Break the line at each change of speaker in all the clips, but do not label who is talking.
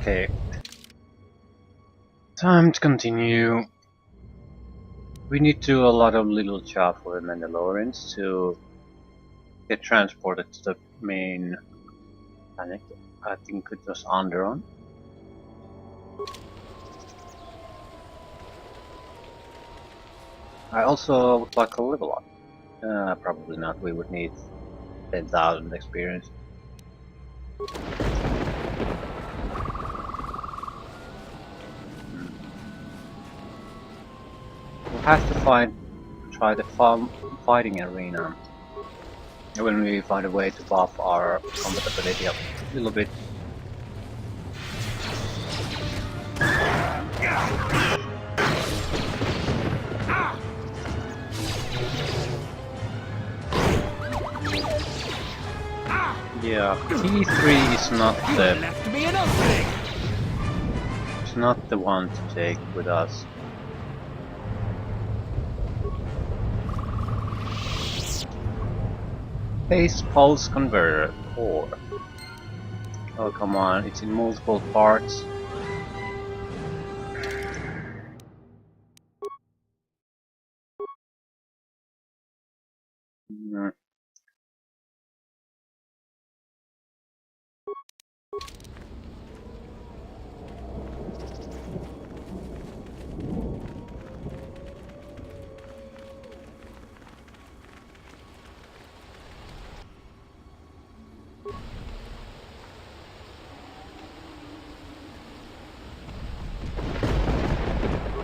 Okay. Time to continue. We need to do a lot of little job for the Mandalorians to get transported to the main planet. I think it was Onderon. I also would like a level up. Probably not. We would need 10,000 experience. We'll have to try the fighting arena when we find a way to buff our combat ability a little bit. Yeah, T3 is not the one to take with us. Base pulse converter 4. Oh come on, it's in multiple parts.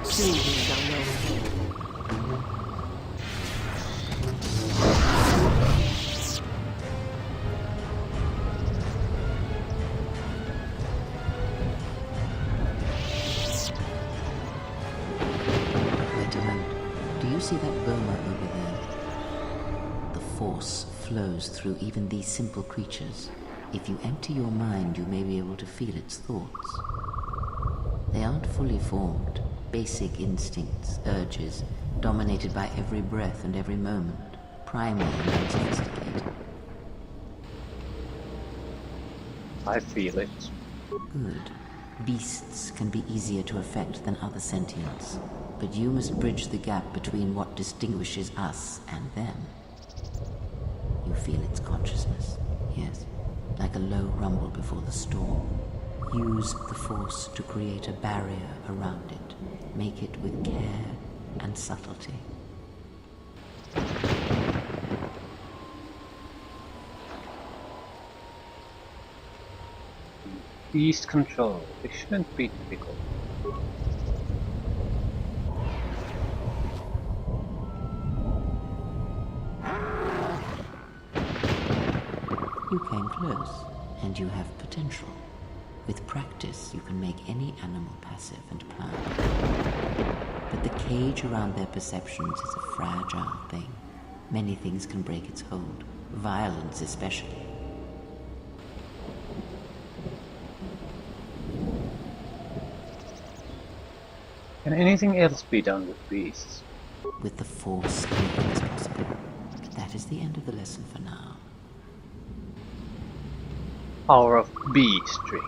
Soon we shall know.
Do you see that boma over there? The force flows through even these simple creatures. If you empty your mind, you may be able to feel its thoughts. They aren't fully formed. Basic instincts, urges, dominated by every breath and every moment. Primal and unsophisticated.
I feel it.
Good. Beasts can be easier to affect than other sentients. But you must bridge the gap between what distinguishes us and them. You feel its consciousness, yes, like a low rumble before the storm. Use the force to create a barrier around it. Make it with care and subtlety.
Beast control. It shouldn't be difficult.
You came close, and you have potential. With practice, you can make any animal passive and pliant. But the cage around their perceptions is a fragile thing. Many things can break its hold, violence especially.
Can anything else be done with beasts?
With the force, anything is possible. That is the end of the lesson for now.
Power of beast drink.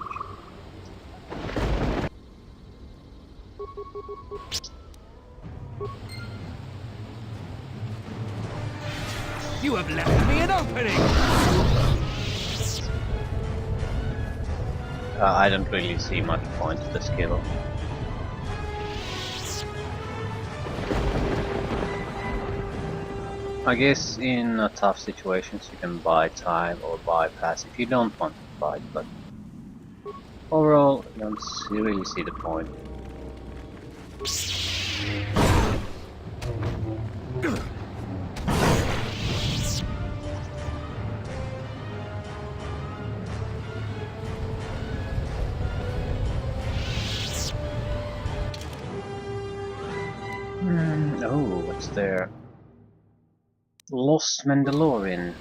You have left me an opening!
I don't really see much point to the skill. I guess in tough situations you can buy time or bypass if you don't want to fight, but overall I don't really see the point. Oh, what's there? Lost Mandalorian.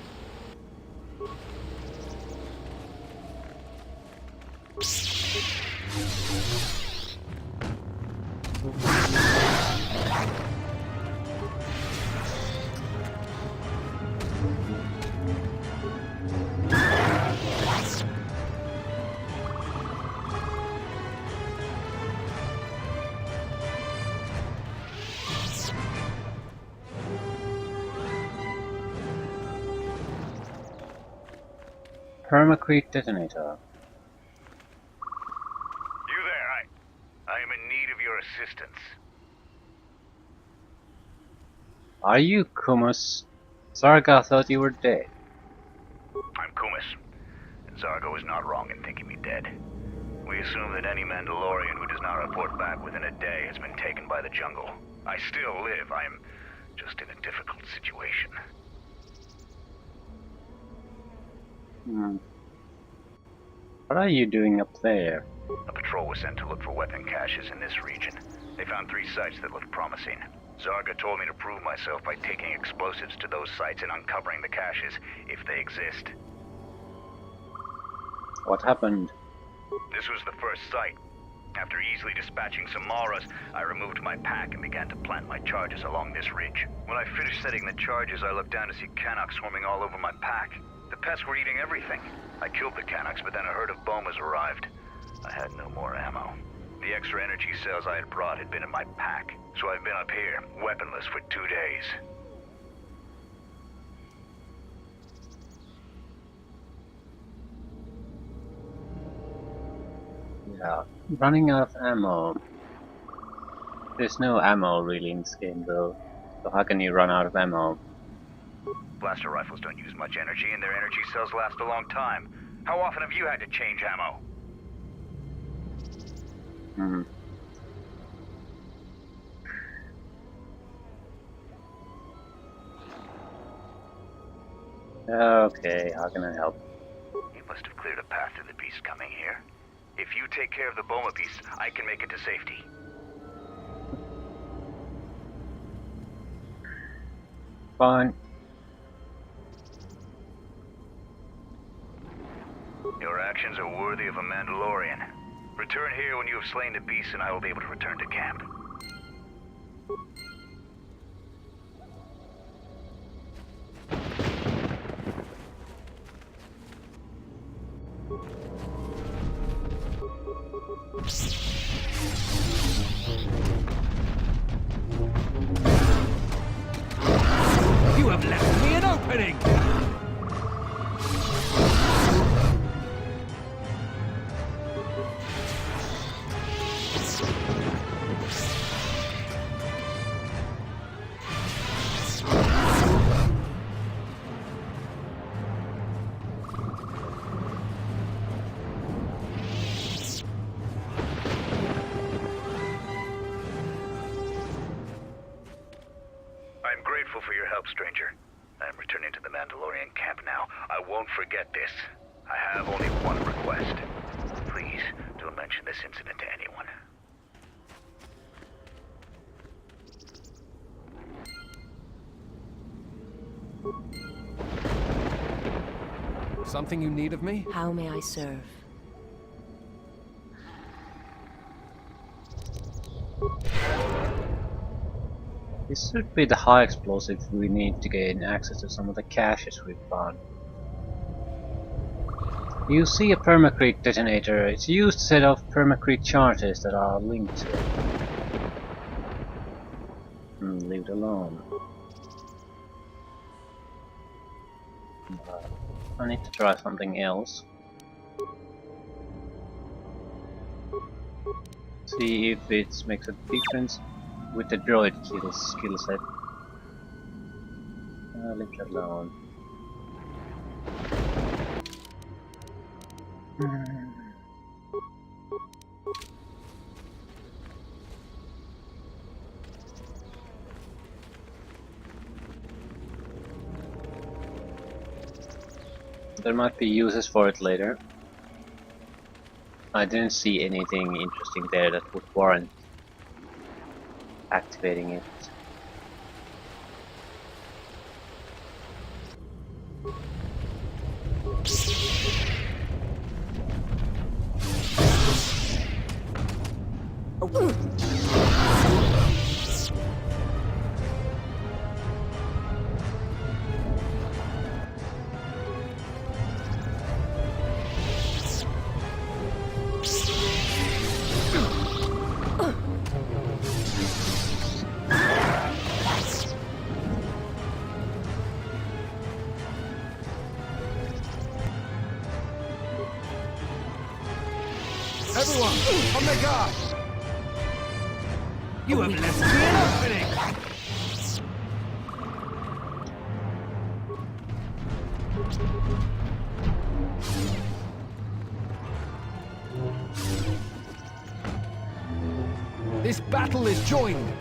Permacrete detonator.
You there? I am in need of your assistance.
Are you Kumus? Zarga thought you were dead.
I'm Kumis, and Zargo is not wrong in thinking me dead. We assume that any Mandalorian who does not report back within a day has been taken by the jungle. I still live. I am just in a difficult situation.
What are you doing up there?
A patrol was sent to look for weapon caches in this region. They found 3 sites that looked promising. Zarga told me to prove myself by taking explosives to those sites and uncovering the caches, if they exist.
What happened?
This was the first site. After easily dispatching some Maras, I removed my pack and began to plant my charges along this ridge. When I finished setting the charges, I looked down to see Canucks swarming all over my pack. The pests were eating everything. I killed the Canucks, but then a herd of Bomas arrived. I had no more ammo. The extra energy cells I had brought had been in my pack, so I've been up here, weaponless for 2 days.
Yeah, running out of ammo. There's no ammo really in this game though, so how can you run out of ammo?
Blaster rifles don't use much energy, and their energy cells last a long time. How often have you had to change ammo?
Okay, how can I help?
You must have cleared a path to the beast coming here. If you take care of the Boma beast, I can make it to safety.
Fine.
Your actions are worthy of a Mandalorian. Return here when you have slain the beast, and I will be able to return to camp.
You have left me an opening!
I'm grateful for your help, stranger. I am returning to the Mandalorian camp now. I won't forget this. I have only one request. Please, don't mention this incident to anyone.
Something you need of me?
How may I serve?
This should be the high explosive we need to gain access to some of the caches we've found. You see a permacrete detonator. It's used to set off permacrete charges that are linked to it. Leave it alone. I need to try something else. See if it makes a difference with the droid skill set. Leave it alone. There might be uses for it later. I didn't see anything interesting there that would warrant activating it.
Everyone, on their guard! You have left me an opening! This battle is joined!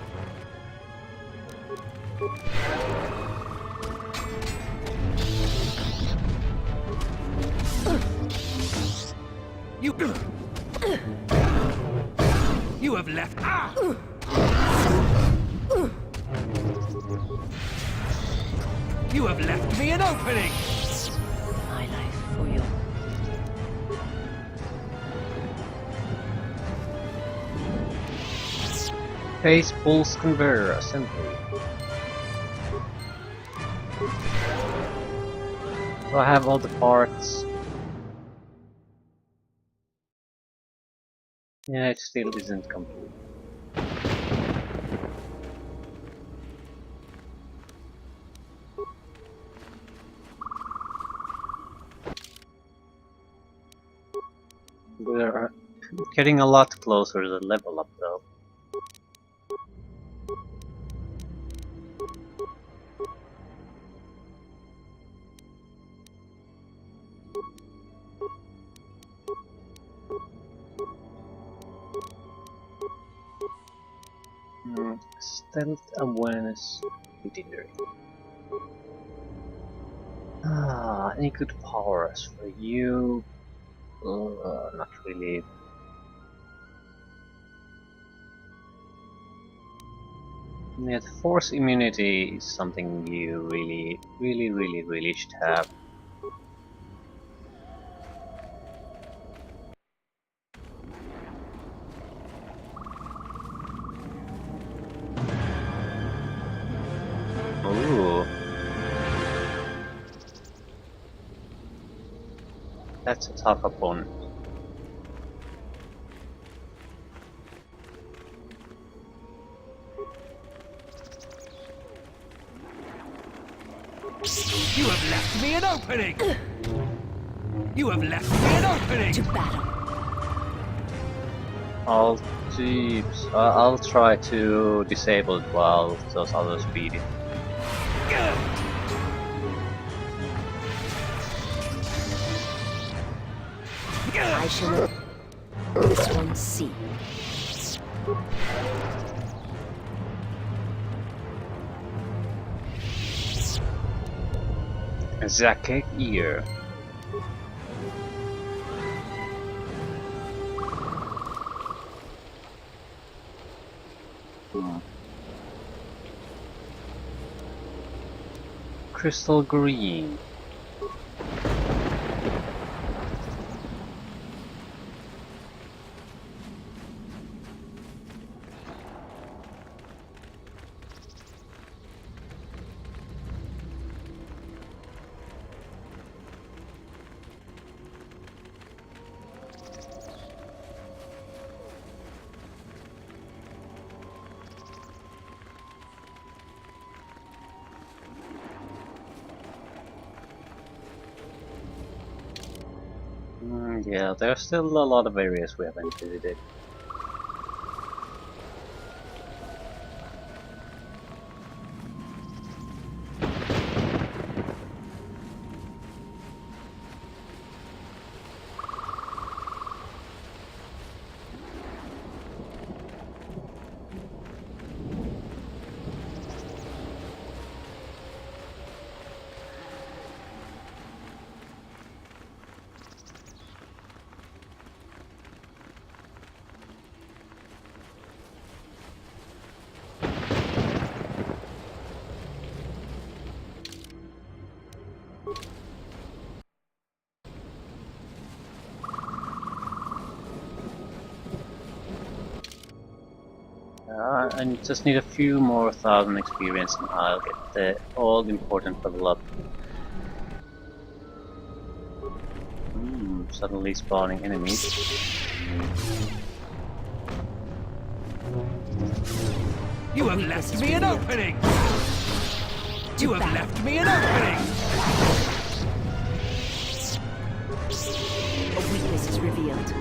You have left. You have left me an opening.
My life for you.
Phase pulse converter assembly. Do I have all the parts? Yeah, it still isn't complete. We're getting a lot closer to the level up though. Stealth awareness legendary. Any good powers for you? Not really. Yeah, the force immunity is something you really should have. Ooh. That's a tough opponent.
You have left me an opening. You have left me an opening.
To battle.
I'll try to disable it while those others beat it.
I shall let this one see.
Zakek ear. Crystal green. Yeah, there's still a lot of areas we haven't visited. I just need a few more thousand experience and I'll get the all important level up. Suddenly spawning enemies.
You have left me an opening. You have left me an opening.
A weakness is revealed.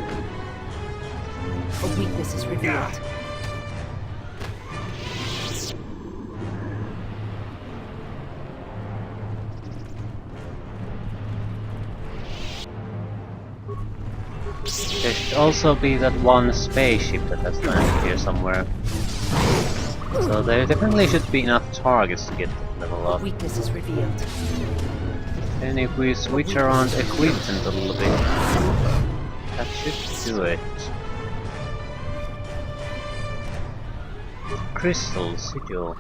A weakness is revealed.
There should also be that one spaceship that has landed here somewhere. So there definitely should be enough targets to get that level
A
up.
weakness is revealed.
And if we switch around equipment a little bit, that should do it. Crystal sigil.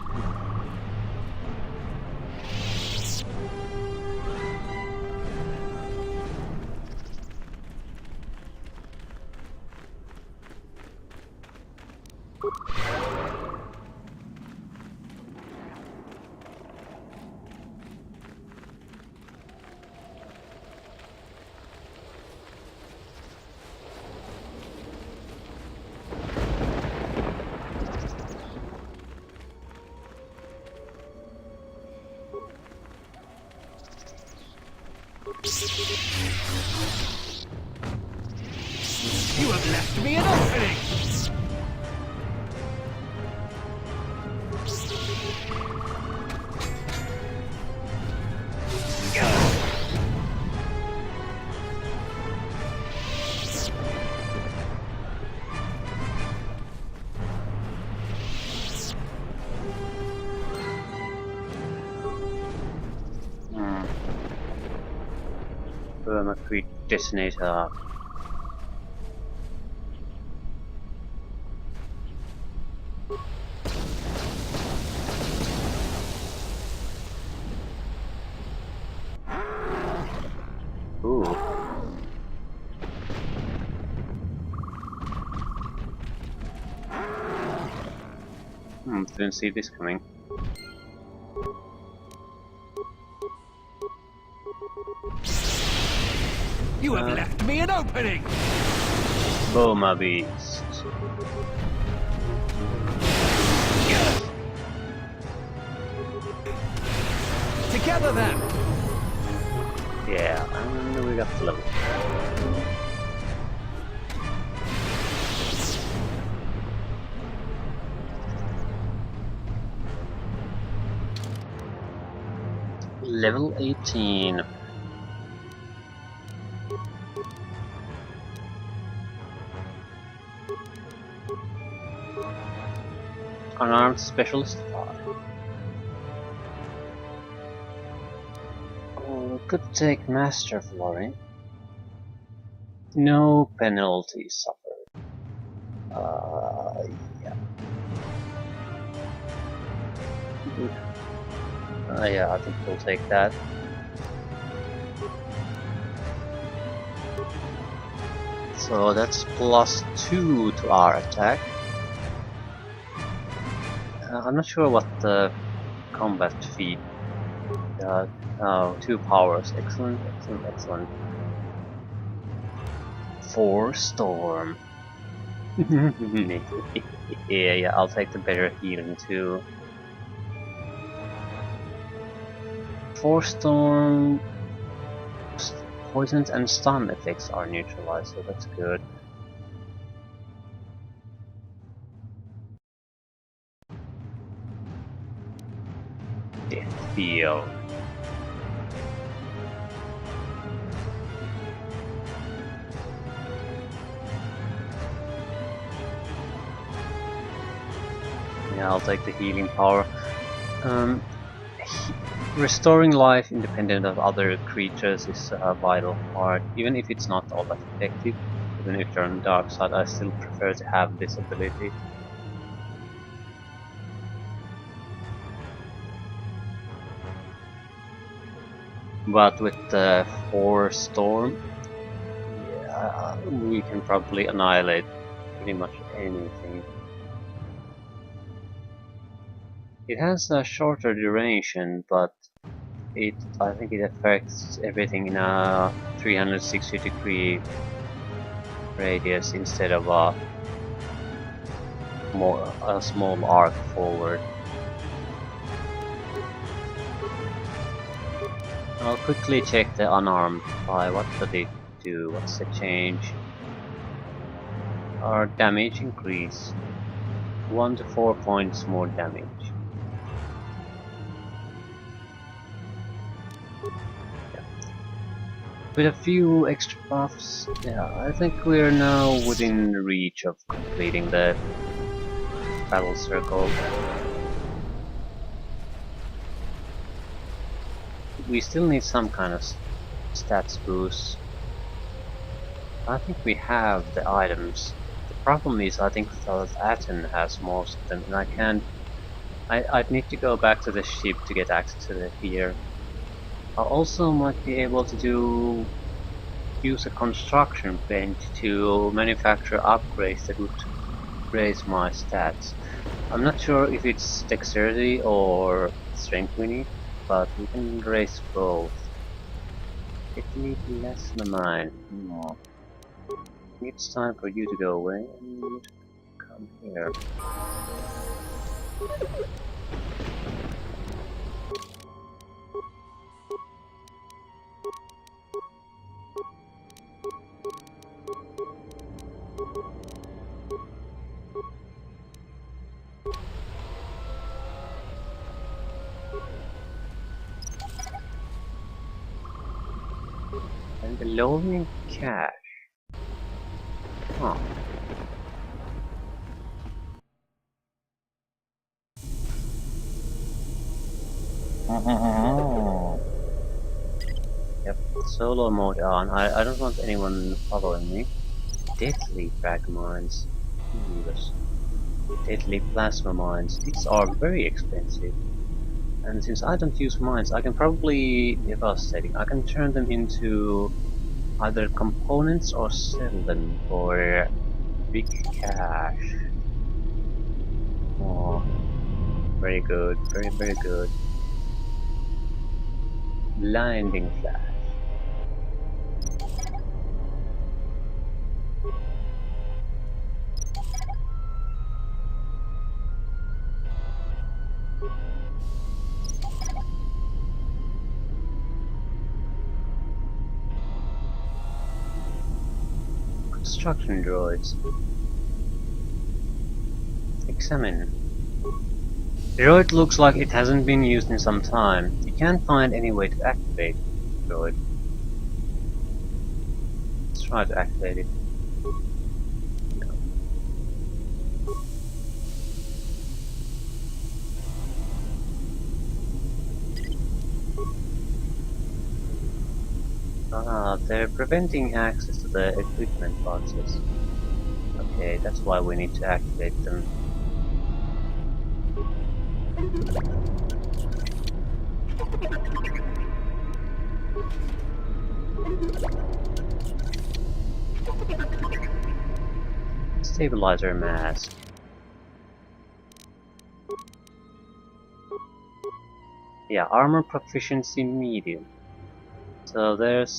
You have left me an opening!
Burma Creek detonator. Ooh. Didn't see this coming.
You have left me an opening!
Boma Beast.
Together then!
Yeah, and we got the level. Level 18. Unarmed Specialist 5. Oh, could take Master Flooring. No penalty suffered. Yeah. Yeah, I think we'll take that. So that's +2 to our attack. I'm not sure what the combat feat. 2 powers. Excellent, excellent, excellent. 4 storm. Yeah, I'll take the better healing too. 4 storm. Poisons and stun effects are neutralized, so that's good. Death field. Yeah, I'll take the healing power. Restoring life independent of other creatures is a vital part, even if it's not all that effective. Even if you're on the dark side, I still prefer to have this ability. But with the 4 storm, yeah, we can probably annihilate pretty much anything. It has a shorter duration, but I think it affects everything in a 360-degree radius instead of a small arc forward. I'll quickly check the unarmed eye. What did it do? What's the change? our damage increase. 1 to 4 points more damage. With a few extra buffs, yeah, I think we're now within reach of completing the battle circle. We still need some kind of stats boost. I think we have the items. The problem is I think South Aten has most of them and I can't. I'd need to go back to the ship to get access to the gear. I also might be able to use a construction bench to manufacture upgrades that would raise my stats. I'm not sure if it's dexterity or strength we need, but we can raise both. It need less mana. No. It's time for you to go away and come here. And the lowering cash. Huh. Yep, solo mode on. I don't want anyone following me. Deadly frag mines. Yes. Deadly plasma mines. These are very expensive. And since I don't use mines, I can probably devastating. I can turn them into either components or sell them for big cash. Oh, very good, very good. Blinding flash. Construction droids. Examine. The droid looks like it hasn't been used in some time. You can't find any way to activate the droid. Let's try to activate it. No. Ah, they're preventing access to the equipment boxes. Okay, that's why we need to activate them. Stabilizer mask. Yeah, armor proficiency medium. So there's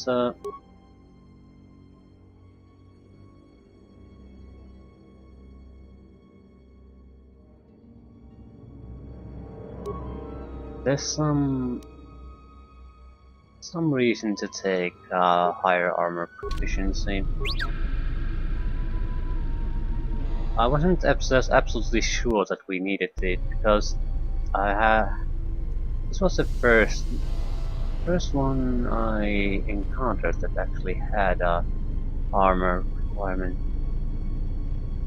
some reason to take higher armor proficiency. I wasn't absolutely sure that we needed it because this was the first one I encountered that actually had a armor requirement.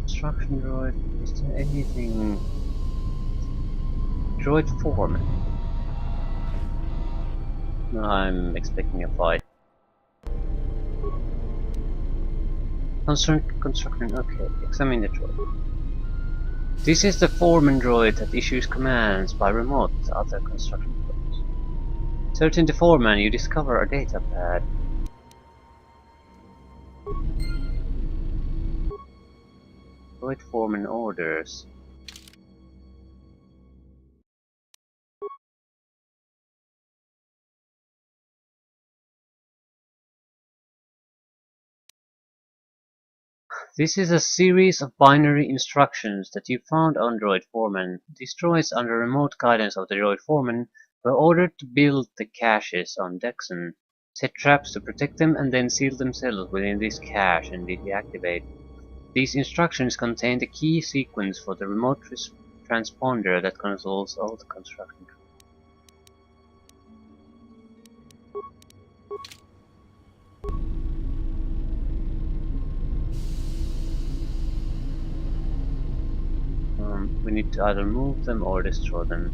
Construction droid. Is there anything? Droid foreman. No, I'm expecting a fight. Construction. Okay, examine the droid. This is the foreman droid that issues commands by remote to other construction droids. Searching the foreman, you discover a data pad. Droid foreman orders. This is a series of binary instructions that you found on Droid Foreman. These droids, under remote guidance of the Droid Foreman, were ordered to build the caches on Dexon, set traps to protect them, and then seal themselves within this cache and deactivate. These instructions contain the key sequence for the remote transponder that controls all the construction. We need to either move them or destroy them.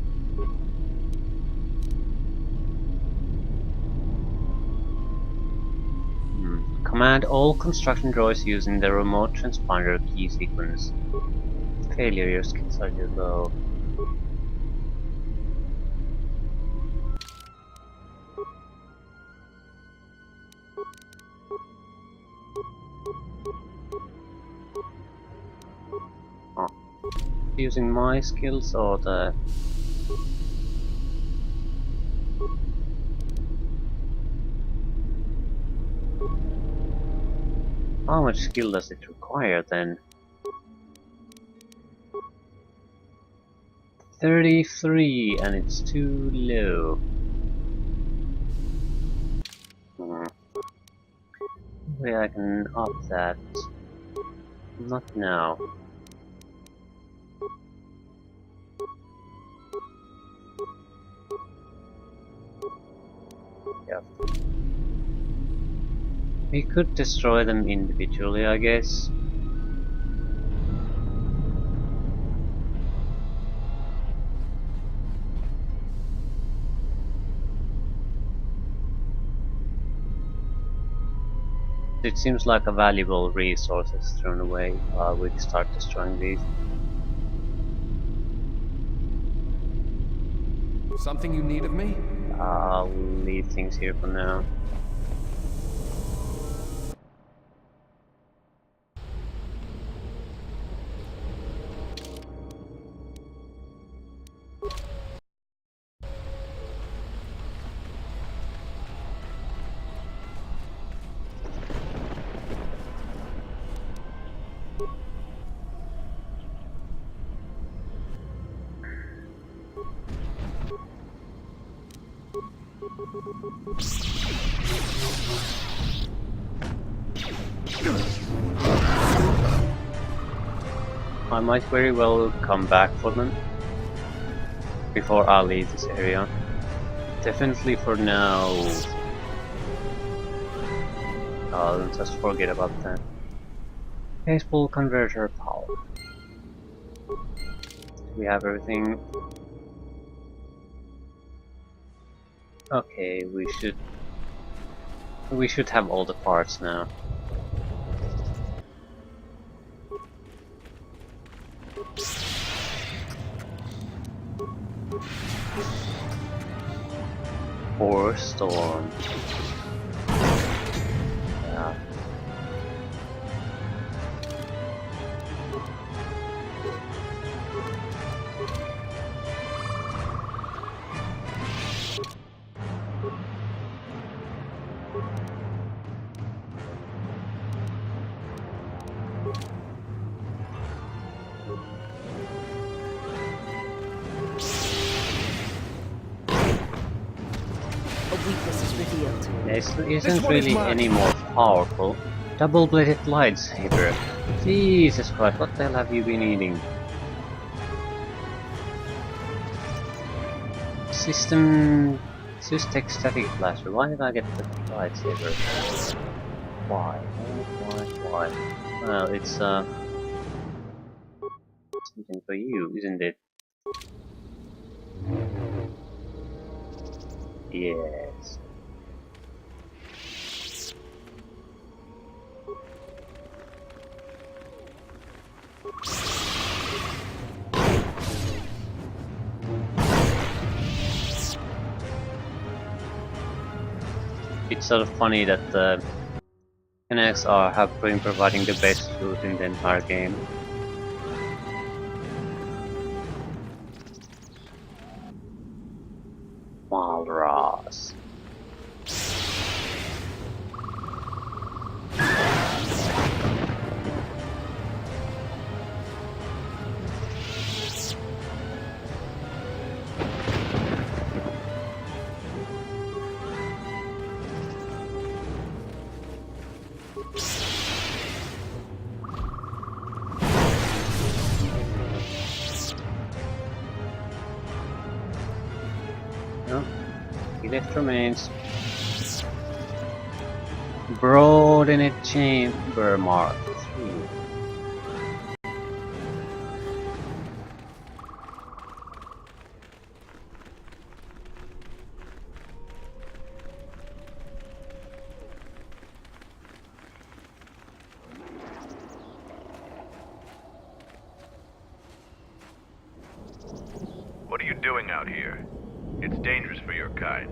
Command all construction droids using the remote transponder key sequence. Failure, your skills are too low. Oh. Using my skills or the... How much skill does it require then? 33, and it's too low. Maybe I can up that. Not now. Yeah. We could destroy them individually, I guess. It seems like a valuable resource is thrown away while we start destroying these.
Something you need of me?
I'll leave things here for now. I might very well come back for them before I leave this area. Definitely for now, I'll just forget about that. Baseball converter power. We have everything. Okay, we should have all the parts now. Or storm. Yeah. It isn't really any more powerful. Double-bladed lightsaber. Jesus Christ, what the hell have you been eating? Systech static blaster. Why did I get the lightsaber? Why? Well, it's something for you, isn't it? Yes. It's sort of funny that the Kinects have been providing the best loot in the entire game. Walrus. Lift remains. Broaden it chamber mark 3.
What are you doing out here? It's dangerous for your kind.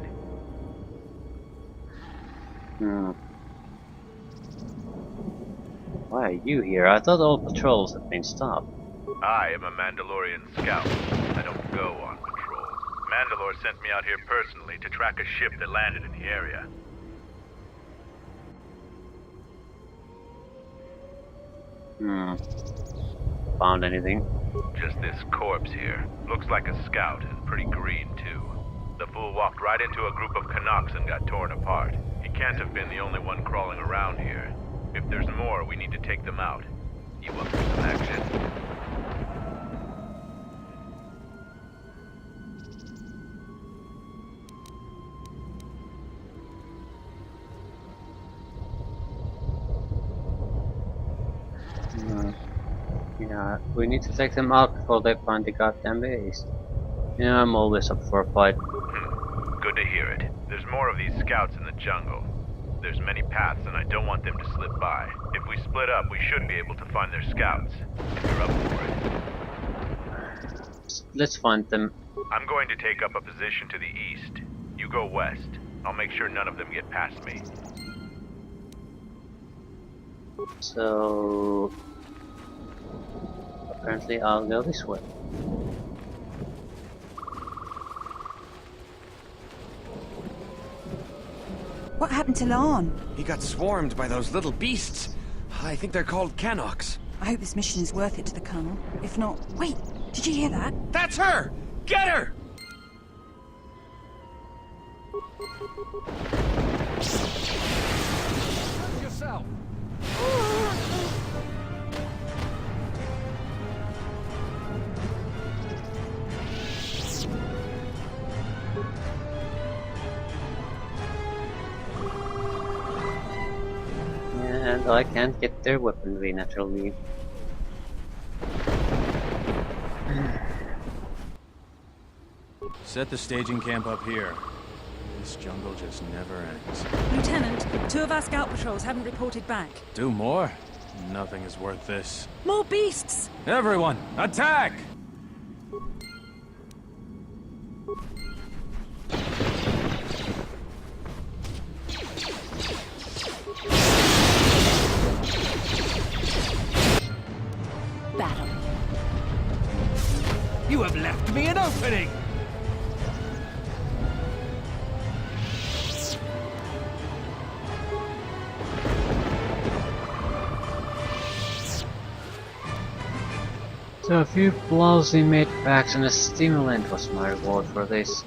Why are you here? I thought all patrols had been stopped.
I am a Mandalorian scout. I don't go on patrol. Mandalore sent me out here personally to track a ship that landed in the area.
Found anything?
Just this corpse here. Looks like a scout and pretty green too. The fool walked right into a group of Canucks and got torn apart. He can't have been the only one crawling around here. If there's more, we need to take them out. You up for some action?
Yeah, we need to take them out before they find the goddamn base. Yeah, I'm always up for a fight.
Good to hear it. There's more of these scouts in the jungle. There's many paths and I don't want them to slip by. If we split up, we should be able to find their scouts. If you're up for it.
Let's find them.
I'm going to take up a position to the east. You go west. I'll make sure none of them get past me.
So... apparently I'll go this way.
What happened to Lon?
He got swarmed by those little beasts. I think they're called Canox.
I hope this mission is worth it to the Colonel. If not... Wait! Did you hear that?
That's her! Get her! Yourself.
And I can't get their weaponry naturally.
Set the staging camp up here. This jungle just never ends.
Lieutenant, 2 of our scout patrols haven't reported back.
2 more? Nothing is worth this.
More beasts!
Everyone, attack!
Battle.
You have left me an opening!
So a few blousy mid packs and a stimulant was my reward for this.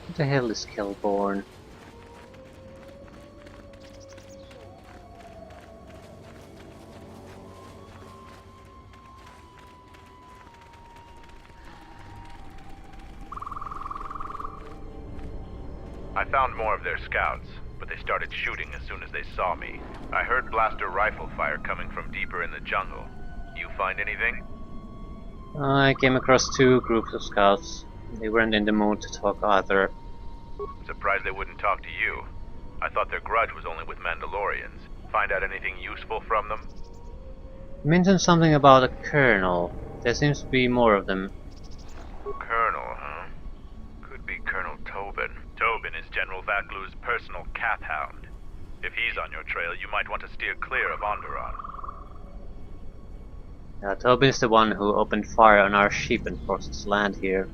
What the hell is Kelborn?
I found more of their scouts, but they started shooting as soon as they saw me. I heard blaster rifle fire coming from deeper in the jungle. You find anything?
I came across 2 groups of scouts. They weren't in the mood to talk either.
Surprised they wouldn't talk to you. I thought their grudge was only with Mandalorians. Find out anything useful from them?
You mentioned something about a colonel. There seems to be more of them.
Colonel, huh? Could be Colonel Tobin. Tobin is General Vaklu's personal cat hound. If he's on your trail, you might want to steer clear of Onderon.
Tobin's the one who opened fire on our ship and forced us to land here.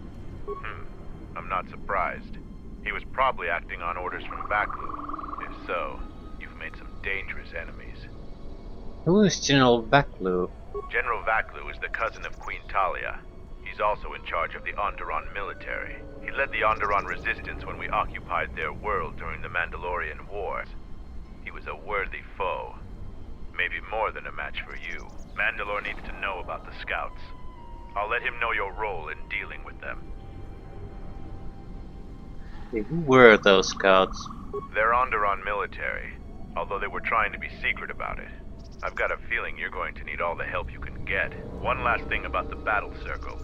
I'm not surprised. He was probably acting on orders from Vaklu. If so, you've made some dangerous enemies.
Who is General Vaklu?
General Vaklu is the cousin of Queen Talia. He's also in charge of the Onderon military. He led the Onderon resistance when we occupied their world during the Mandalorian Wars. He was a worthy foe. Maybe more than a match for you. Mandalore needs to know about the scouts. I'll let him know your role in dealing with them.
Who were those scouts?
They're Onderon military, although they were trying to be secret about it. I've got a feeling you're going to need all the help you can get. One last thing about the battle circle.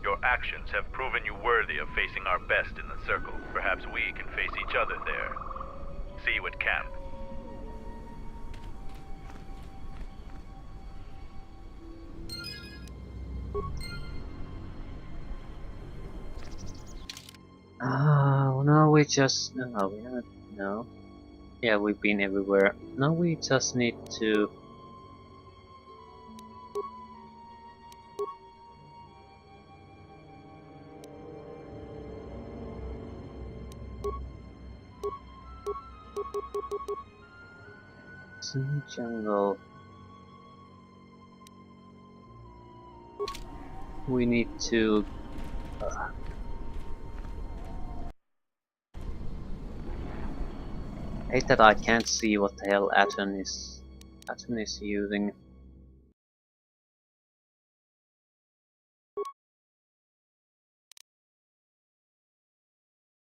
Your actions have proven you worthy of facing our best in the circle. Perhaps we can face each other there. See you at camp.
Oh, no, we just... No, we haven't... No. Yeah, we've been everywhere. Now we just need to... Some jungle. We need to... I hate that I can't see what the hell Aton is using.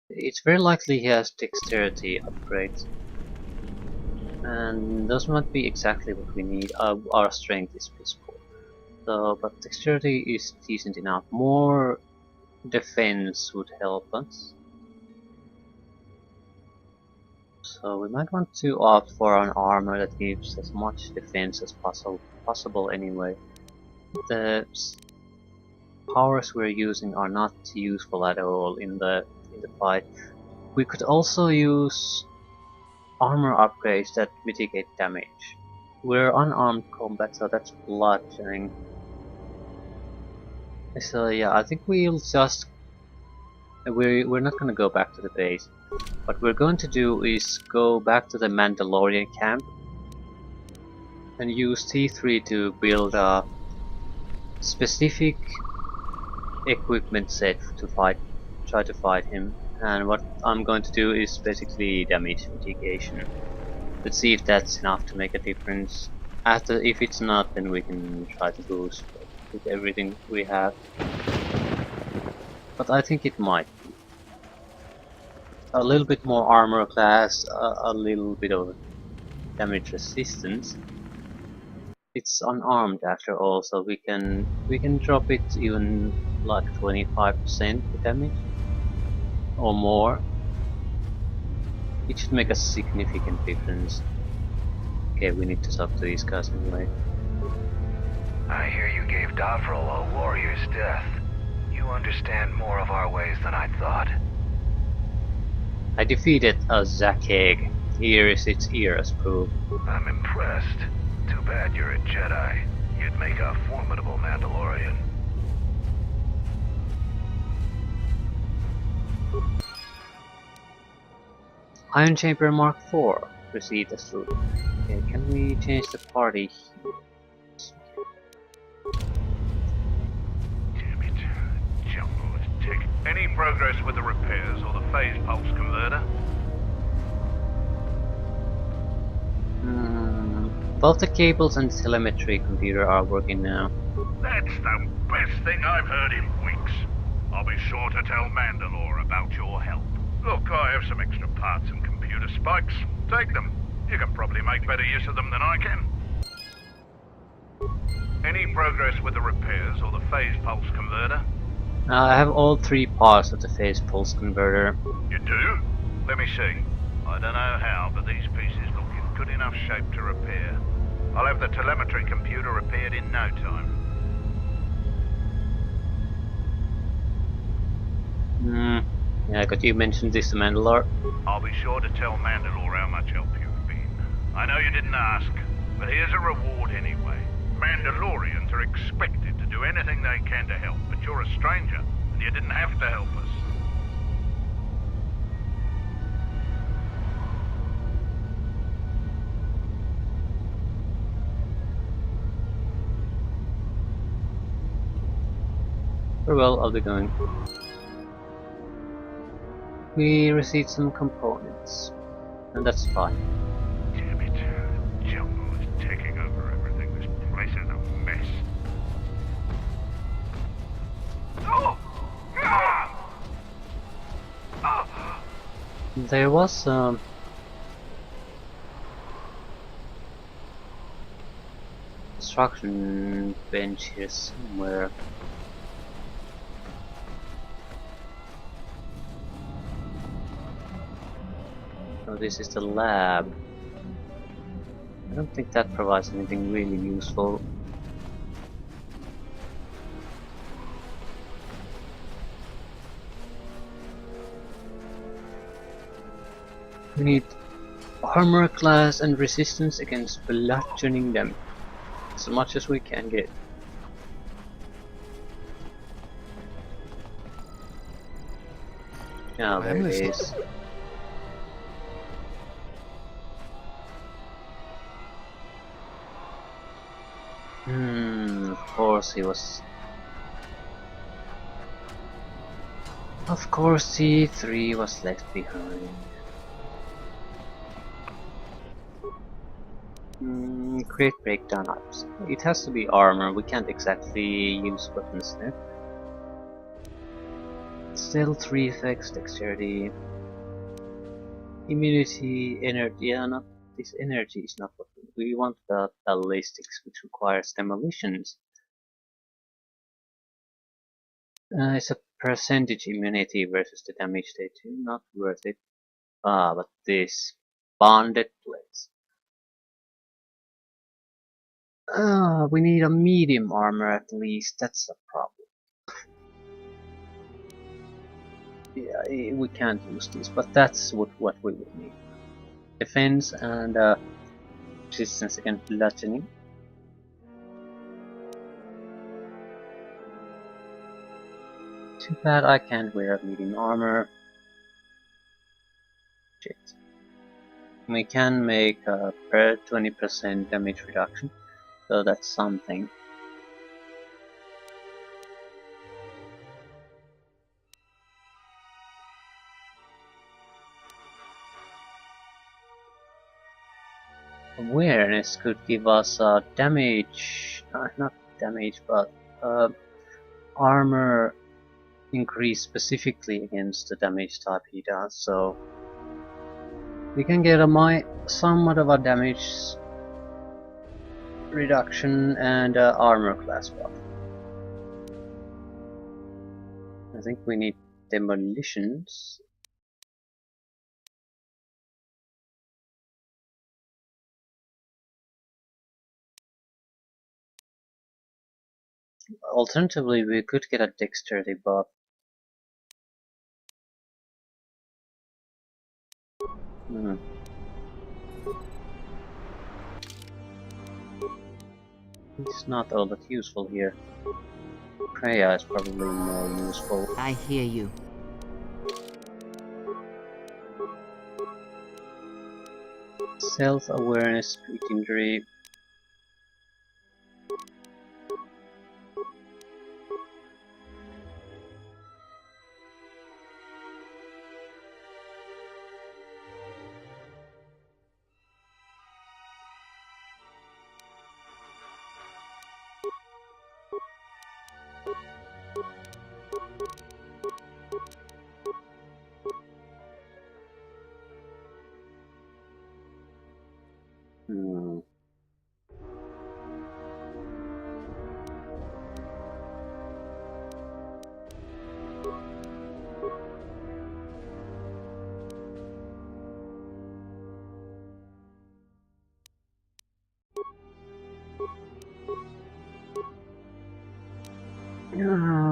It's very likely he has dexterity upgrades. And those might be exactly what we need. Our strength is piss poor. So, but dexterity is decent enough. More defense would help us. So we might want to opt for an armor that gives as much defense as possible anyway. The powers we're using are not useful at all in the fight. We could also use armor upgrades that mitigate damage. We're unarmed combat, so that's bludgeoning. So yeah, I think we'll just... We're not gonna go back to the base. What we're going to do is go back to the Mandalorian camp and use T3 to build a specific equipment set to try to fight him. And what I'm going to do is basically damage mitigation. Let's see if that's enough to make a difference. If it's not, then we can try to boost with everything we have. But I think it might be. A little bit more armor class, a little bit of damage resistance. It's unarmed after all, so we can drop it even like 25% damage or more. It should make a significant difference. Okay, we need to talk to these guys anyway.
I hear you gave Davril a warrior's death. You understand more of our ways than I thought.
I defeated a Zakheg. Here is its ear as proof.
I'm impressed. Too bad you're a Jedi. You'd make a formidable Mandalorian.
Iron Chamber Mark IV. Proceed as route. Okay, can we change the party?
Damn it. Jungle is tick. Any progress with the repairs or the phase pulse converter?
Both the cables and the telemetry computer are working now.
That's the best thing I've heard in weeks. I'll be sure to tell Mandalore about your help. Look, I have some extra parts and computer spikes. Take them. You can probably make better use of them than I can. Any progress with the repairs or the phase pulse converter?
I have all 3 parts of the phase pulse converter.
You do? Let me see. I don't know how, but these pieces look in good enough shape to repair. I'll have the telemetry computer repaired in no time.
Yeah, could you mention this to Mandalore?
I'll be sure to tell Mandalore how much help you've been. I know you didn't ask, but here's a reward anyway. Mandalorians are expected to do anything they can to help, but you're a stranger, and you didn't have to help us.
Very well, I'll be going. We received some components, and that's fine.
Damn it. Jungle is taking over everything. This place is a mess. Oh! Ah! Ah!
There was some construction bench here somewhere. Oh, this is the lab. I don't think that provides anything really useful. We need armor class and resistance against bludgeoning them. As much as we can get. Now there it is. Of course he was. Of course C3 was left behind. Create breakdown items. It has to be armor, we can't exactly use weapons there. Stealth, reflex, dexterity, immunity, energy. Yeah, not this energy is not what we want. The ballistics, which requires demolitions. It's a percentage immunity versus the damage they do. Not worth it. Ah, but this bonded plates. We need a medium armor at least. That's a problem. Yeah, we can't use this, but that's what we would need. Defense and resistance against bludgeoning. Too bad I can't wear medium armor. Shit. We can make a per 20% damage reduction, so that's something. Awareness could give us damage, not damage, but armor increase specifically against the damage type he does, so we can get somewhat of a damage reduction and armor class buff. I think we need demolitions. Alternatively, we could get a dexterity buff. It's not all that useful here. Freya is probably more useful.
I hear you.
Self-awareness, crit injury.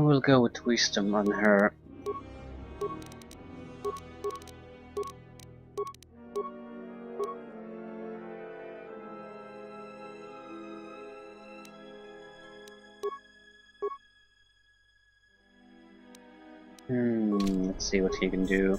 We'll go with wisdom on her. Let's see what he can do.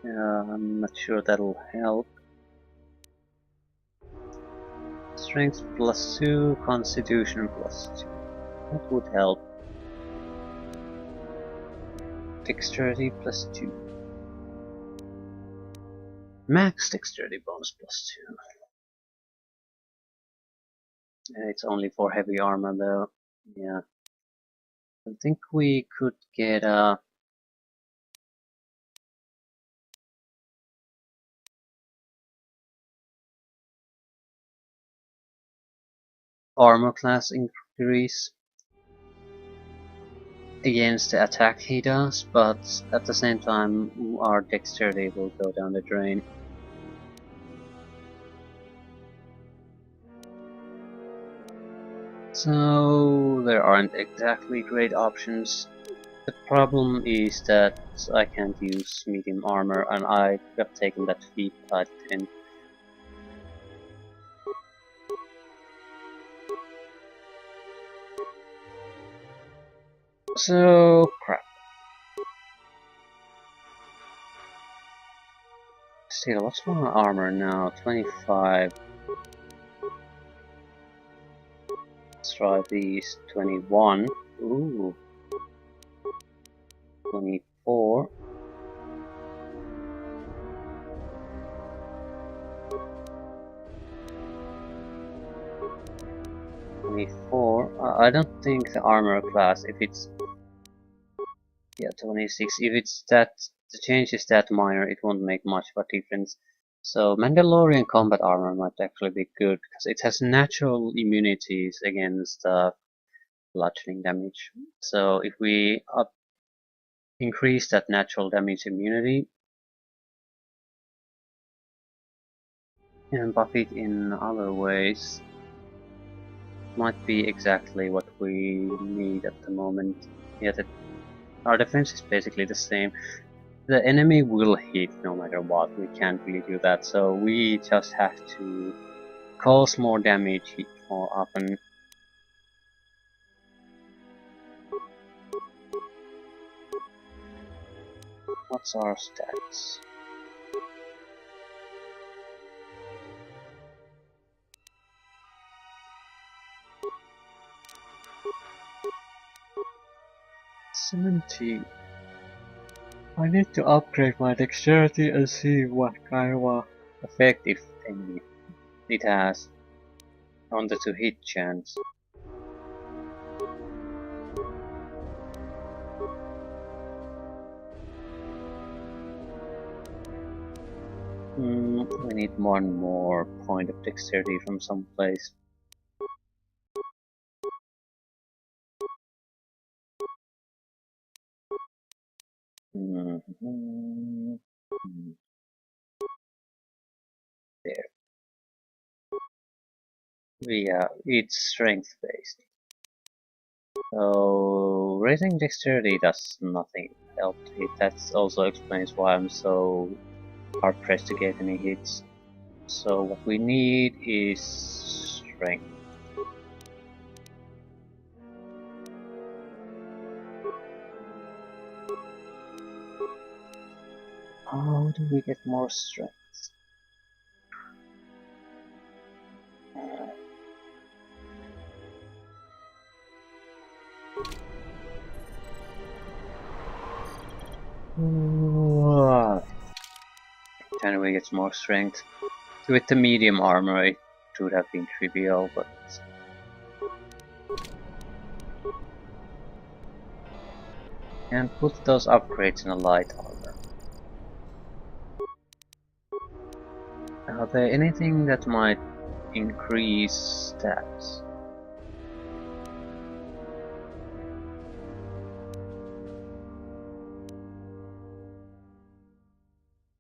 I'm not sure that'll help. Strength +2, Constitution +2. That would help. Dexterity +2. Max dexterity bonus +2. It's only for heavy armor though. Yeah. I think we could get a armor class increase against the attack he does, but at the same time our dexterity will go down the drain. So there aren't exactly great options. The problem is that I can't use medium armor, and I have taken that feat, I think. So crap. Still, what's my armor now? 25. Let's try these. 21. Ooh. 24. 24. I don't think the armor class, if it's 26, if it's that the change is that minor, it won't make much of a difference. So Mandalorian combat armor might actually be good because it has natural immunities against bludgeoning damage. So if we increase that natural damage immunity and buff it in other ways, might be exactly what we need at the moment. Yeah, our defense is basically the same. The enemy will hit no matter what, we can't really do that, so we just have to cause more damage, hit more often. What's our stats? $70. I need to upgrade my dexterity and see what kind of effect, if any, it has on the to-hit chance. We need one more point of dexterity from someplace. There. Yeah, it's strength based. So raising dexterity does nothing help to hit. That also explains why I'm so hard pressed to get any hits. So what we need is strength. How do we get more strength? Anyway, gets more strength. With the medium armor it would have been trivial, but and put those upgrades in a light armor. Are there anything that might increase stats?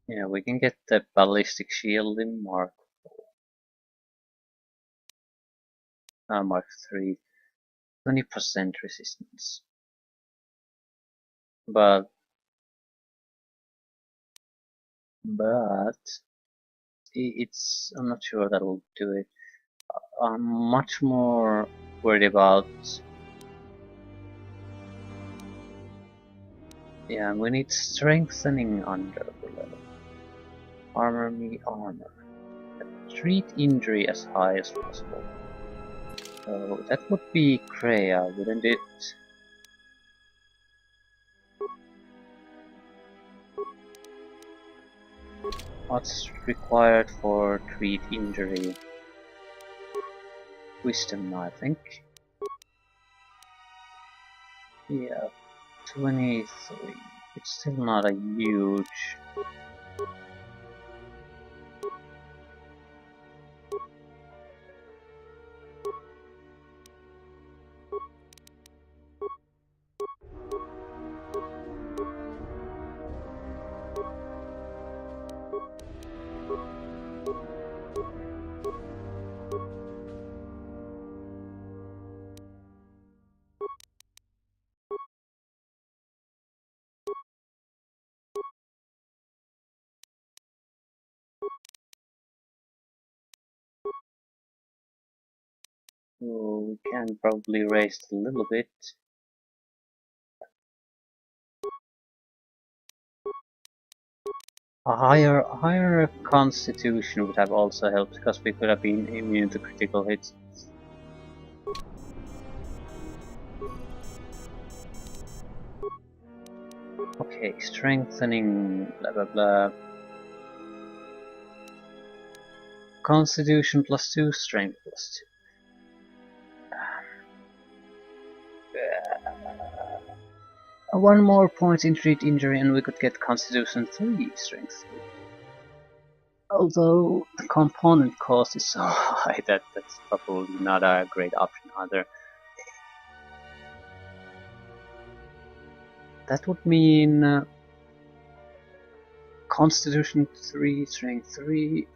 Yeah, we can get the ballistic shield in Mark 3, 20% resistance. But it's, I'm not sure that'll do it. I'm much more worried about. Yeah, we need strengthening under the level. Armor me armor. Treat injury as high as possible. So that would be Kreia, wouldn't it? What's required for treat injury? Wisdom, I think. Yeah, 23. It's still not a huge. So we can probably raise it a little bit. A higher constitution would have also helped because we could have been immune to critical hits. Okay, strengthening, blah blah blah. Constitution +2, strength +2. One more point in treat injury and we could get Constitution 3 strength. Although the component cost is so high that that's probably not a great option either. That would mean Constitution 3, Strength 3,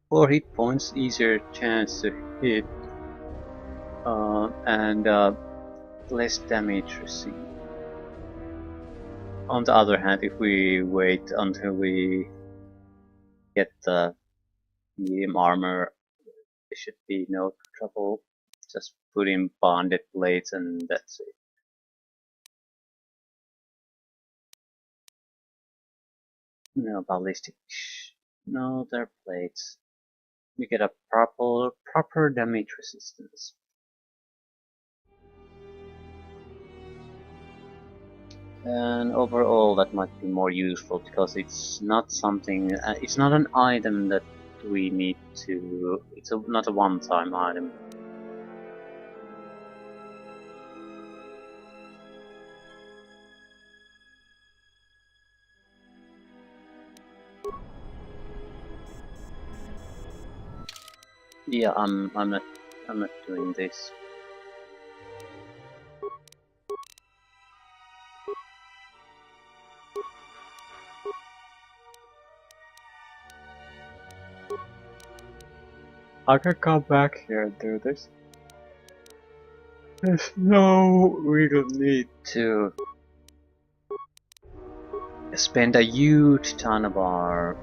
4 hit points, easier chance to hit, and less damage received. On the other hand, if we wait until we get the medium armor, there should be no trouble. Just put in bonded blades and that's it. No ballistic. No, they're blades. You get a proper damage resistance. And overall that might be more useful because it's not something, it's not an item that we need to, it's not a one-time item. Yeah, I'm not doing this. I can come back here and do this. There's no real need to spend a huge ton of our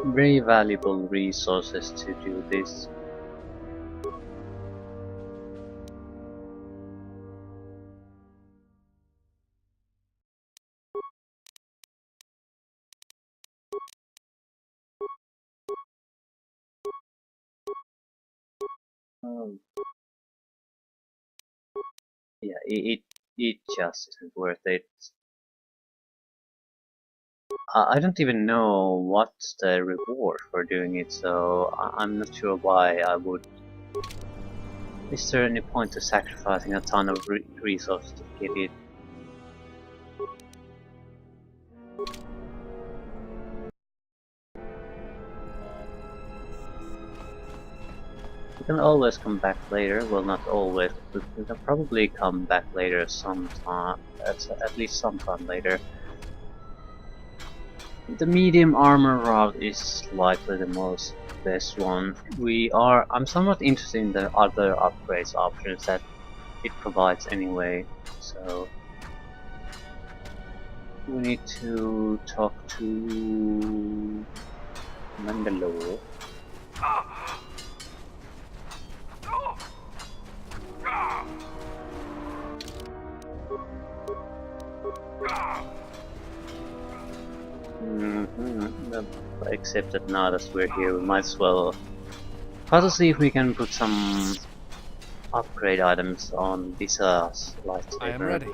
very valuable resources to do this. Yeah, it just isn't worth it. I don't even know what's the reward for doing it, so I'm not sure why I would. Is there any point to sacrificing a ton of resources to get it? We can always come back later. Well, not always, but we can probably come back later sometime. At least sometime later. The medium armor route is likely the best one. I'm somewhat interested in the other upgrades options that it provides anyway. So we need to talk to Mandalore. Except that now that we're here, we might as well try to see if we can put some upgrade items on this lightsaber.
I am ready.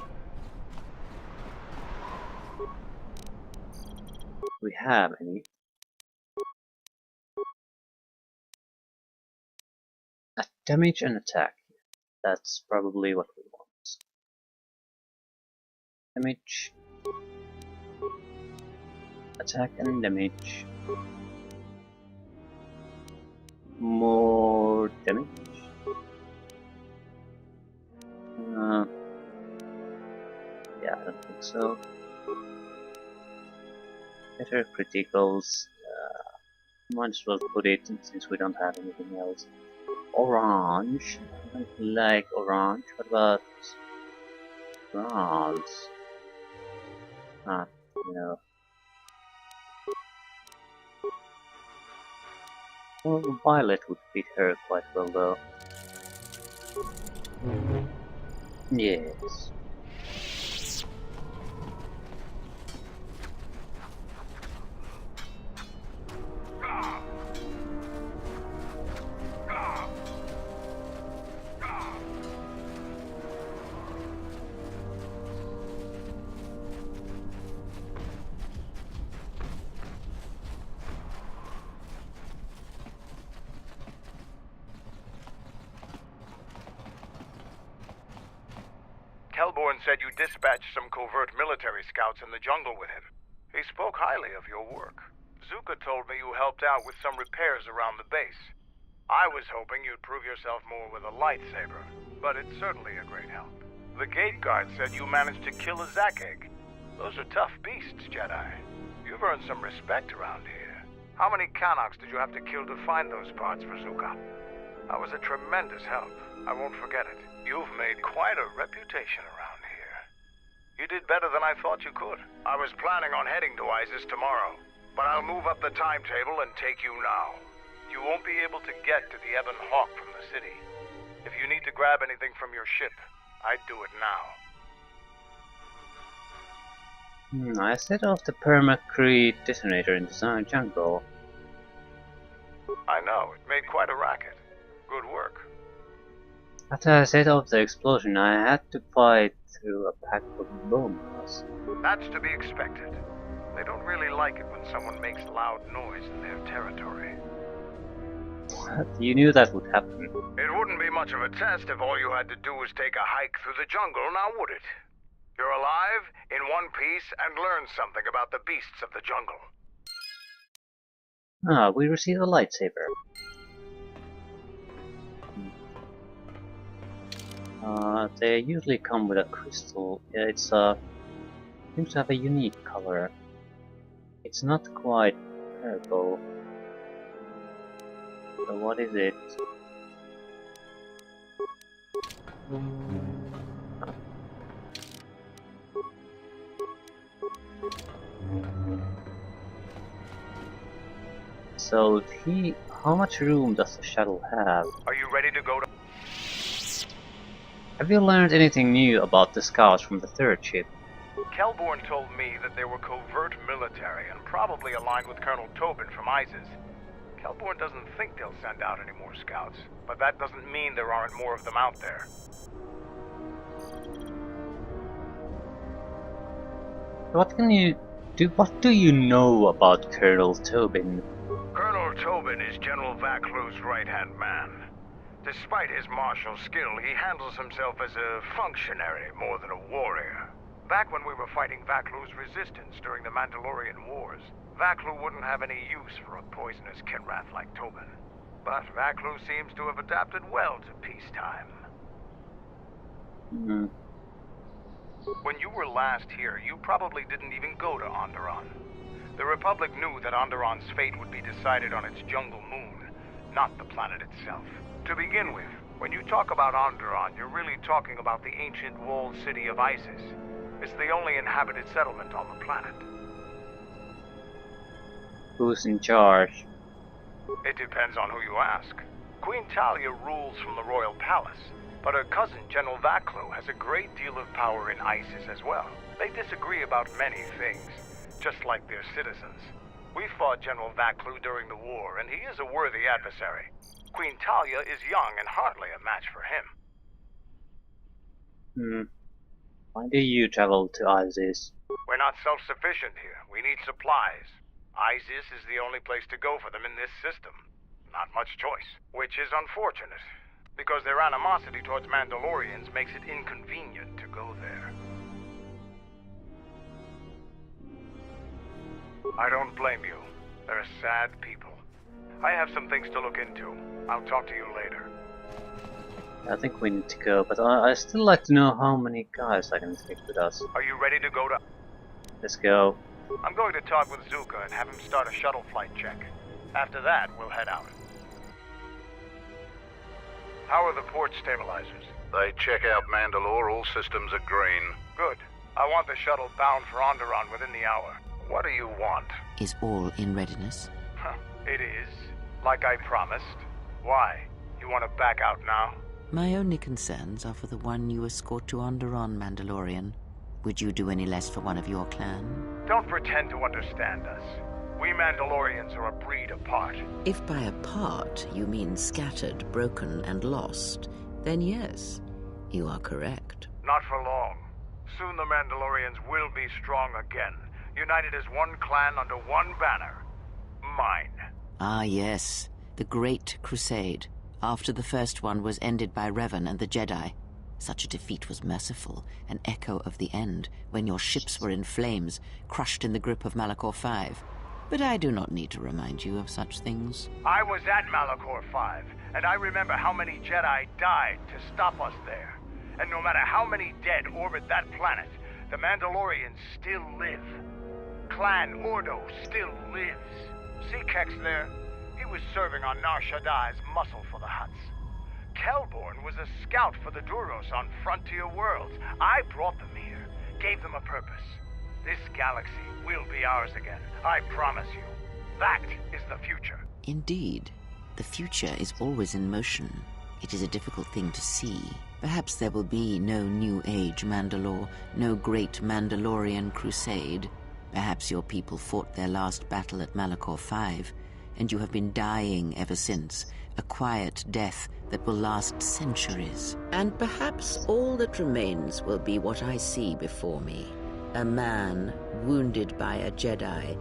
We have any. Damage and attack. That's probably what we want. Damage. Attack and damage. More damage. Yeah, I don't think so. Better criticals. Might as well put it since we don't have anything else. Orange. I don't like orange. What about bronze? No. Well, violet would fit her quite well though. Yes.
Kelborn said you dispatched some covert military scouts in the jungle with him. He spoke highly of your work. Zuka told me you helped out with some repairs around the base. I was hoping you'd prove yourself more with a lightsaber, but it's certainly a great help. The gate guard said you managed to kill a Zakeg. Those are tough beasts, Jedi. You've earned some respect around here. How many Kanaks did you have to kill to find those parts for Zuka? That was a tremendous help. I won't forget it. You've made quite a reputation around here. You did better than I thought you could. I was planning on heading to Isis tomorrow, but I'll move up the timetable and take you now. You won't be able to get to the Ebon Hawk from the city. If you need to grab anything from your ship, I'd do it now.
I set off the permacrete detonator in the jungle.
I know, it made quite a racket. Good work.
After I set off the explosion, I had to fight through a pack of bombs.
That's to be expected. They don't really like it when someone makes loud noise in their territory.
What? You knew that would happen.
It wouldn't be much of a test if all you had to do was take a hike through the jungle, now would it? You're alive, in one piece, and learn something about the beasts of the jungle.
We receive a lightsaber. They usually come with a crystal. Yeah, it's seems to have a unique color. It's not quite purple. So what is it? So how much room does the shuttle have?
Are you ready to go to...
Have you learned anything new about the scouts from the third ship?
Kelborn told me that they were covert military and probably aligned with Colonel Tobin from ISIS. Kelborn doesn't think they'll send out any more scouts, but that doesn't mean there aren't more of them out there.
What do you know about Colonel Tobin?
Colonel Tobin is General Vaklu's right-hand man. Despite his martial skill, he handles himself as a functionary more than a warrior. Back when we were fighting Vaklu's resistance during the Mandalorian Wars, Vaklu wouldn't have any use for a poisonous Kinrath like Tobin. But Vaklu seems to have adapted well to peacetime. When you were last here, you probably didn't even go to Onderon. The Republic knew that Onderon's fate would be decided on its jungle moon, not the planet itself. To begin with, when you talk about Onderon, you're really talking about the ancient walled city of Isis. It's the only inhabited settlement on the planet.
Who's in charge?
It depends on who you ask. Queen Talia rules from the royal palace, but her cousin, General Vaklu, has a great deal of power in Isis as well. They disagree about many things, just like their citizens.
We fought General Vaclu during the war, and he is a worthy adversary. Queen Talia is young and hardly a match for him.
Why do you travel to Isis?
We're not self-sufficient here. We need supplies. Isis is the only place to go for them in this system. Not much choice. Which is unfortunate, because their animosity towards Mandalorians makes it inconvenient to go there. I don't blame you. They're sad people. I have some things to look into. I'll talk to you later.
I think we need to go, but I still like to know how many guys I can take with us.
Are you ready to go to...
Let's go.
I'm going to talk with Zuka and have him start a shuttle flight check. After that, we'll head out. How are the port stabilizers?
They check out Mandalore. All systems are green.
Good. I want the shuttle bound for Onderon within the hour. What do you want?
Is all in readiness?
It is. Like I promised. Why? You want to back out now?
My only concerns are for the one you escort to Onderon, Mandalorian. Would you do any less for one of your clan?
Don't pretend to understand us. We Mandalorians are a breed apart.
If by apart you mean scattered, broken, and lost, then yes, you are correct.
Not for long. Soon the Mandalorians will be strong again, united as one clan under one banner. Mine.
Ah yes, the Great Crusade, after the first one was ended by Revan and the Jedi. Such a defeat was merciful, an echo of the end, when your ships were in flames, crushed in the grip of Malachor V. But I do not need to remind you of such things.
I was at Malachor V, and I remember how many Jedi died to stop us there. And no matter how many dead orbit that planet, the Mandalorians still live. Clan Ordo still lives. See Kex there? He was serving on Nar Shaddai's muscle for the Hutts. Kelborn was a scout for the Duros on Frontier Worlds. I brought them here, gave them a purpose. This galaxy will be ours again, I promise you. That is the future.
Indeed. The future is always in motion. It is a difficult thing to see. Perhaps there will be no New Age Mandalore, no great Mandalorian crusade. Perhaps your people fought their last battle at Malachor V, and you have been dying ever since, a quiet death that will last centuries. And perhaps all that remains will be what I see before me. A man wounded by a Jedi,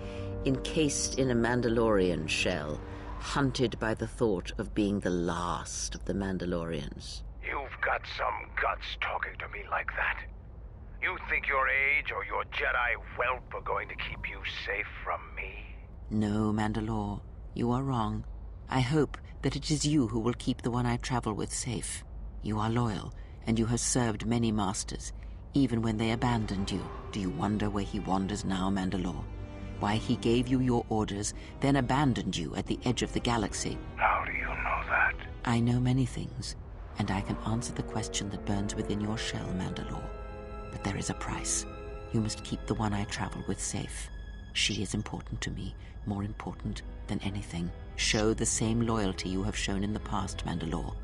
encased in a Mandalorian shell, hunted by the thought of being the last of the Mandalorians.
You've got some guts talking to me like that. You think your age or your Jedi whelp are going to keep you safe from me?
No, Mandalore, you are wrong. I hope that it is you who will keep the one I travel with safe. You are loyal, and you have served many masters, even when they abandoned you. Do you wonder where he wanders now, Mandalore? Why he gave you your orders, then abandoned you at the edge of the galaxy?
How do you know that?
I know many things, and I can answer the question that burns within your shell, Mandalore. But there is a price. You must keep the one I travel with safe. She is important to me, more important than anything. Show the same loyalty you have shown in the past, Mandalore.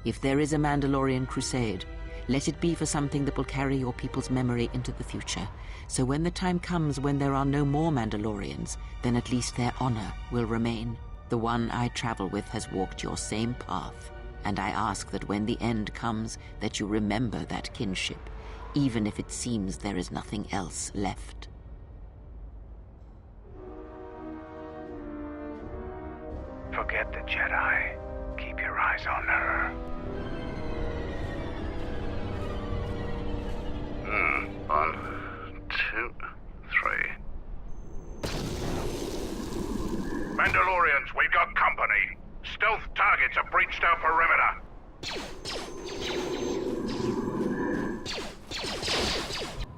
If there is a Mandalorian crusade, let it be for something that will carry your people's memory into the future. So when the time comes when there are no more Mandalorians, then at least their honor will remain. The one I travel with has walked your same path, and I ask that when the end comes, that you remember that kinship, even if it seems there is nothing else left.
Forget the Jedi. Keep your eyes on her.
1, 2, 3. Mandalorians, we've got company. Stealth targets have breached our perimeter.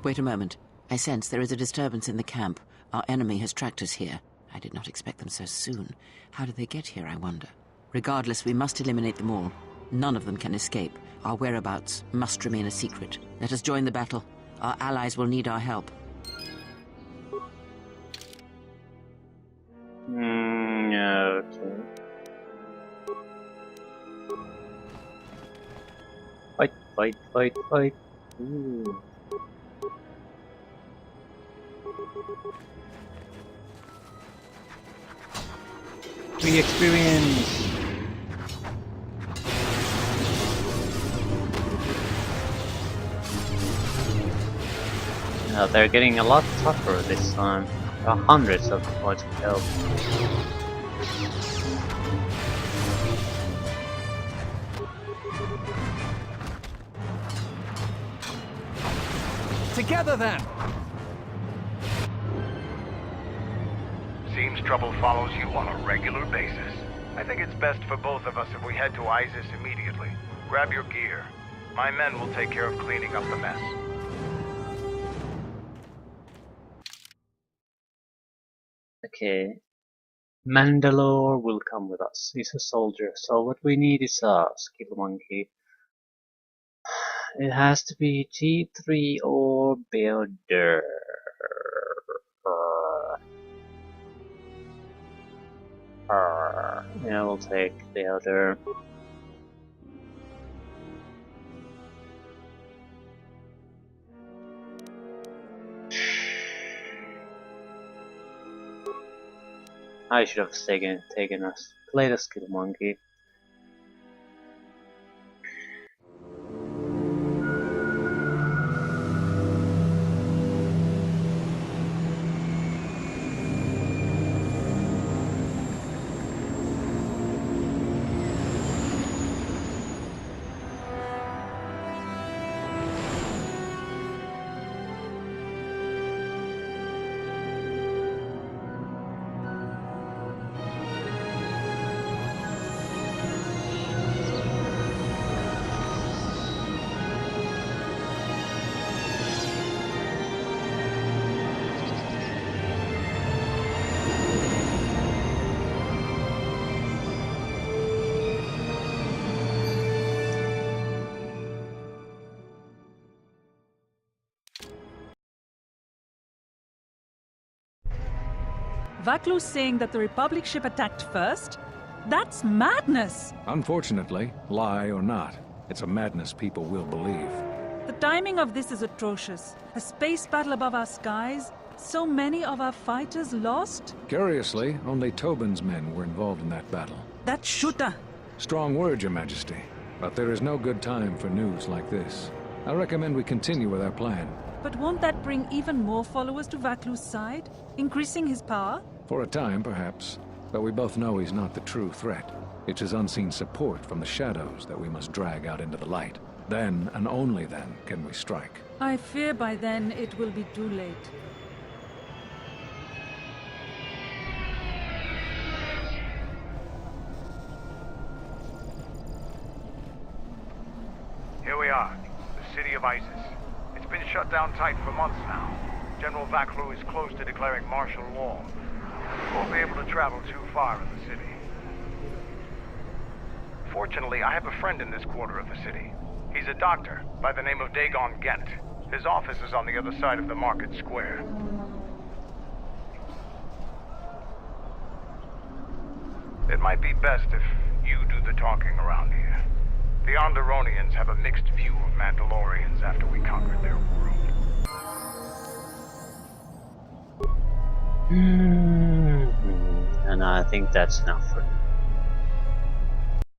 Wait a moment. I sense there is a disturbance in the camp. Our enemy has tracked us here. I did not expect them so soon. How did they get here, I wonder? Regardless, we must eliminate them all. None of them can escape. Our whereabouts must remain a secret. Let us join the battle. Our allies will need our help.
Okay. Fight, fight, fight, fight. Ooh. Free experience! Now they're getting a lot tougher this time. There are hundreds of points of health.
Together then!
Seems trouble follows you on a regular basis. I think it's best for both of us if we head to Isis immediately. Grab your gear. My men will take care of cleaning up the mess.
Okay. Mandalore will come with us. He's a soldier, so what we need is a skill monkey. It has to be T3 or builder. Yeah, we'll take builder. I should have taken us. Played a skill monkey.
Vaklu's saying that the Republic ship attacked first? That's madness!
Unfortunately, lie or not, it's a madness people will believe.
The timing of this is atrocious. A space battle above our skies, so many of our fighters lost?
Curiously, only Tobin's men were involved in that battle.
That shooter!
Strong word, Your Majesty, but there is no good time for news like this. I recommend we continue with our plan.
But won't that bring even more followers to Vaklu's side? Increasing his power?
For a time, perhaps, but we both know he's not the true threat. It's his unseen support from the shadows that we must drag out into the light. Then, and only then, can we strike.
I fear by then it will be too late.
Here we are, the city of Isis. It's been shut down tight for months now. General Vaklu is close to declaring martial law. Won't be able to travel too far in the city. Fortunately, I have a friend in this quarter of the city. He's a doctor by the name of Dagon Gent. His office is on the other side of the market square. It might be best if you do the talking around here. The Onderonians have a mixed view of Mandalorians after we conquered their world.
And I think that's enough for